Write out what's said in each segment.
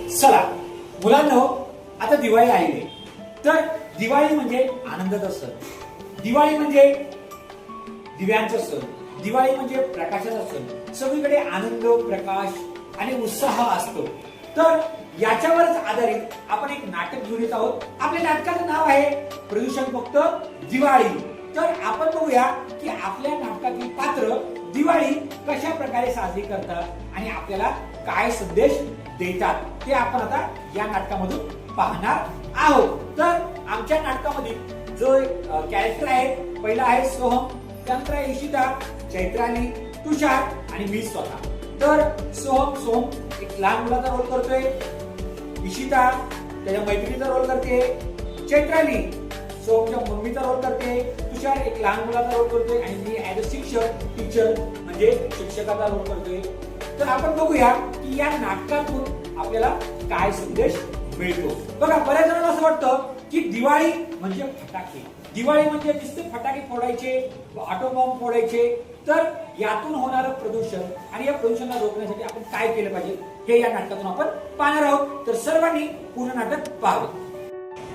चला मुलांनो, आता दिवाळी आली तर दिवाळी म्हणजे आनंदाचा सण, दिवाळी म्हणजे दिव्यांचा सण, दिवाळी म्हणजे प्रकाशाचा सण. सगळीकडे आनंद, प्रकाश आणि उत्साह असतो. तर याच्यावरच आधारित आपण एक नाटक घेऊन येत आहोत. आपल्या नाटकाचं नाव आहे प्रदूषण मुक्त दिवाळी. तर आपण बघूया की आपल्या नाटकातील पात्र दिवाळी कशा प्रकारे साजरी करतात आणि आपल्याला काय संदेश देतात ते आपण आता या नाटकामधून पाहणार आहोत. तर आमच्या नाटकामध्ये जो कॅरेक्टर आहे, पहिला आहे सोहम, त्यानंतर आहे इशिता, चैत्राली, तुषार आणि मी स्वतः. तर सोहम एक लहान मुलाचा रोल करतोय, इशिता त्याच्या मैत्रिणीचा रोल करते, चैत्राली सोहमच्या मम्मीचा रोल करते, तुषार एक लहान मुलाचा रोल करतोय आणि मी ऍज अ शिक्षक, टीचर म्हणजे शिक्षकाचा रोल करतोय. तर आपण बघूया की या नाटकातून आपल्याला काय संदेश मिळतो. बघा, बऱ्याच जणांना असं वाटतं की दिवाळी म्हणजे फटाके, दिवाळी म्हणजे नुसते फटाके फोडायचे, ऑटो बॉम्ब फोडायचे. तर यातून होणारं प्रदूषण आणि या प्रदूषणाला रोखण्यासाठी आपण काय केलं पाहिजे हे या नाटकातून आपण पाहणार आहोत. तर सर्वांनी पूर्ण नाटक पाहावे.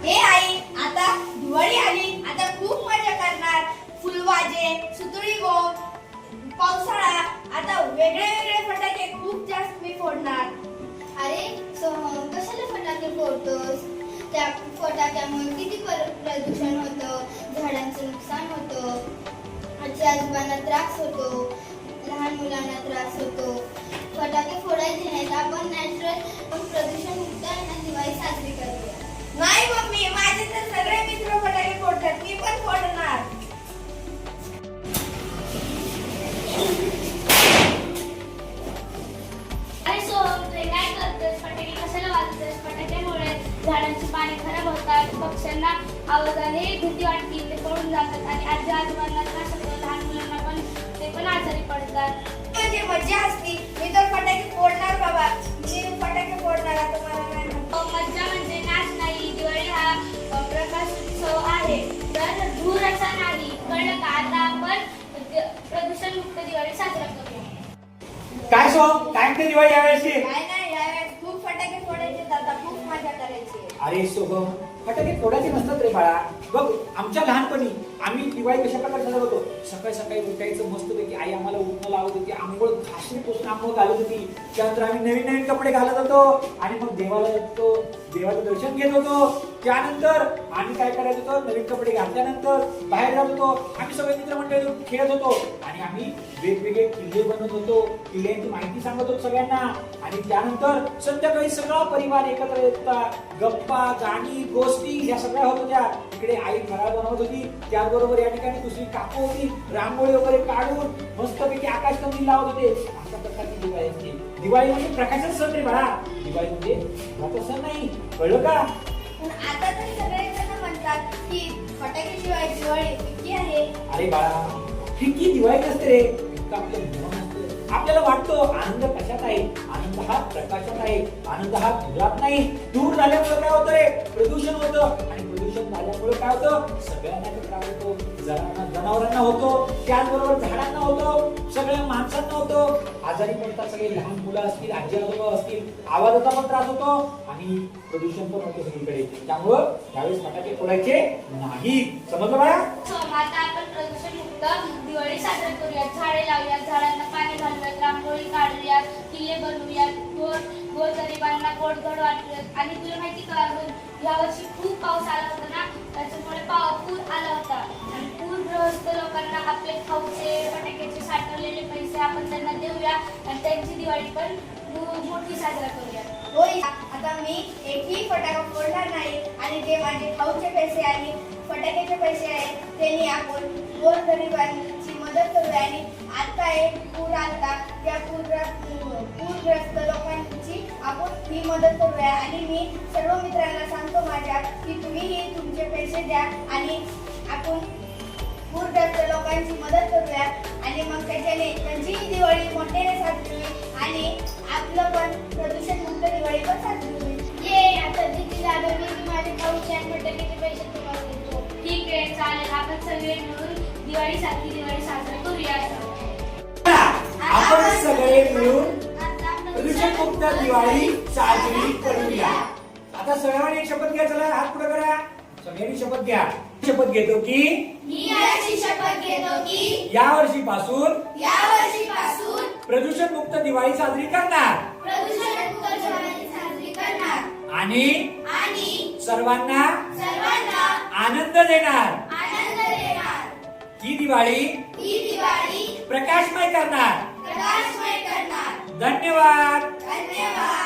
हे आई, आता दिवाळी आली, आता खूप मजा करणार. फुलवाजे, सुतळी बॉम्ब, पावसाळा, आता वेगळे वेगळे फटाके खूप जास्त मी फोडणार. अरे सोहम, कशाला फटाके फोडतोस? त्या फटाक्यामुळे किती प्रदूषण होतं, झाडांचं नुकसान होतं, आजी आजोबांना त्रास होतो, लहान मुलांना त्रास होतो. फटाके फोडायचे नाहीत, आपण नॅचरल प्रदूषण मुक्त दिवाळी साजरी करूया. नाही मम्मी, माझे तर सगळे मित्र फटाके फोडतात, मी पण फोडणार. अरे सोहम, तू काय करतोस? फटाके कशाला वाजवतोस? फटाक्यामुळे झाडांची पाने खराब होतात, पक्ष्यांना आवाजाने भीती वाटते, ते पडून जातात आणि आजी आजोबांना त्रास होतो, लहान मुलांना पण ते पण आजारी पडतात. म्हणजे मजा असती, मी तर फटाके फोडणार बाबा, मी फटाके फोडणार. आता मला नाही माहित. मज्जा म्हणजे नाच नाही, दिवाळी हा प्रकाश उत्सव आहे, तर धूर असा नाही. कळलं का? आता आपण प्रदूषण मुक्त दिवाळी साजरा करूया. काय सोहम, काय म्हणते दिवाळी यावेळेसची? काय नाही, यावेळेस खूप फटाके फोडायचे, आता खूप मजा करायची. अरे सोहम, फटाके फोडायचे नसतात रे बाळा. बघ, आमच्या लहानपणी आम्ही दिवाळी कशा प्रकारे साजरा करतो. सकाळी सकाळी उठायचं मस्तपैकी, आई आम्हाला उठणं लावत होती, आंघोळ घासून आंघोळ घालत होती. त्यानंतर आम्ही नवीन नवीन कपडे घालत होतो आणि मग देवाला जातो, देवाचं दर्शन घेत होतो. त्यानंतर आम्ही काय करायचं होतं, नवीन कपडे घातल्यानंतर बाहेर जात होतो, आम्ही सगळे मित्रमंडळी खेळत होतो आणि आम्ही वेगवेगळे किल्ले बनवत होतो, किल्ल्यांची माहिती सांगत होतो सगळ्यांना. आणि त्यानंतर संध्याकाळी सगळा परिवार एकत्र येता, गप्पा, गाणी, गोष्टी ह्या सगळ्या होत होत्या. इकडे आई फराळ बनवत होती, त्याचबरोबर या ठिकाणी दुसरी काकू होती, रांगोळी वगैरे काढून मस्तपैकी आकाश कंदील लावत होते. अशा प्रकारची दिवाळी असते. दिवाळी म्हणजे प्रकाशाचा सण रे बाळा, दिवाळी म्हणजे धुराचा सण नाही. कळलं का? पण आता तर सगळेजण म्हणतात की फटाक्याशिवाय दिवाळी फिक्की आहे. अरे बाळा, फिक्की दिवाळी नसते रे, फिक्का आपलं जीवन असतं. आपल्याला वाटतो आनंद कशात आहे, आनंद हा प्रकाशात आहे, आनंद हा धुरात नाही. धूर झाल्यामुळे काय होतं रे, प्रदूषण होतं आणि प्रदूषण झाल्यामुळे काय होतं, सगळ्यांना त्रास होतो. जनावरांना होतो, त्याचबरोबर झाडांना होतो, सगळ्या माणसांना होतो. आजारी पडतात सगळे, लहान मुलं असतील, आजी आजोबा असतील, आवाजाचा पण त्रास होतो आणि प्रदूषण पण होतं सगळीकडे. त्यामुळं त्यावेळेस फटाके फोडायचे नाही. समजलं बाळा? आता आपण प्रदूषण मुक्त दिवाळी साजरा करूयात. झाडे लावूयात, झाडांना पाणी घालूयात, रांगोळी काढूयात, किल्ले बनवूयात, गोरगरिबांना गोडधोड वाटूयात. आणि तुला माहिती का, यावर्षी खूप पाऊस आला होता ना, त्याच्यामुळे पूर आला होता आणि पूरग्रस्त लोकांना आपले खाऊचे, फटाक्याचे साठवलेले पैसे आपण त्यांना देऊया आणि त्यांची दिवाळी पण मोठी साजरा करूया. होय, आता मी एकही फटाका फोडणार नाही आणि जे माझे खाऊचे पैसे आणि फटाक्याचे पैसे आहेत त्यांनी आपण गोरगरिबांची मदत करूया. आणि आता एक पूर आलता, त्या पूरग्रस्त लोकांची आपण ही मदत करूया. आणि मी सर्व मित्रांना सांगतो माझ्या की तुम्हीही तुमचे पैसे द्या आणि आपण पूरग्रस्त लोकांची मदत करूया. आणि मग त्याच्याने त्यांचीही दिवाळी मोठ्याने साजरी होईल आणि आपलं पण प्रदूषण मुक्त दिवाळी पण साजरी होईल. ये, आता दिदी झालं, मी माझे खाऊचे आणि फटाक्याचे पैसे तुम्हाला देतो. ठीक आहे, चालेल. आपण सगळे मिळून दिवाळी साजरा करूया. आपण सगळे मिळून प्रदूषण मुक्त दिवाळी साजरी करूया. आता सगळ्यांनी एक शपथ घ्या. चला हात पुढे करा. सगळ्यांनी शपथ घ्या. शपथ घेतो की मी अशी शपथ घेतो की या वर्षीपासून यावर्षीपासून प्रदूषण मुक्त दिवाळी साजरी करणार प्रदूषणमुक्त दिवाळी साजरी करणार आणि सर्वांना सर्वांना आनंद देणार. आनंद देणार. ही दिवाळी ही दिवाळी प्रकाशमय करणार. प्रकाशमय करणार. धन्यवाद. धन्यवाद.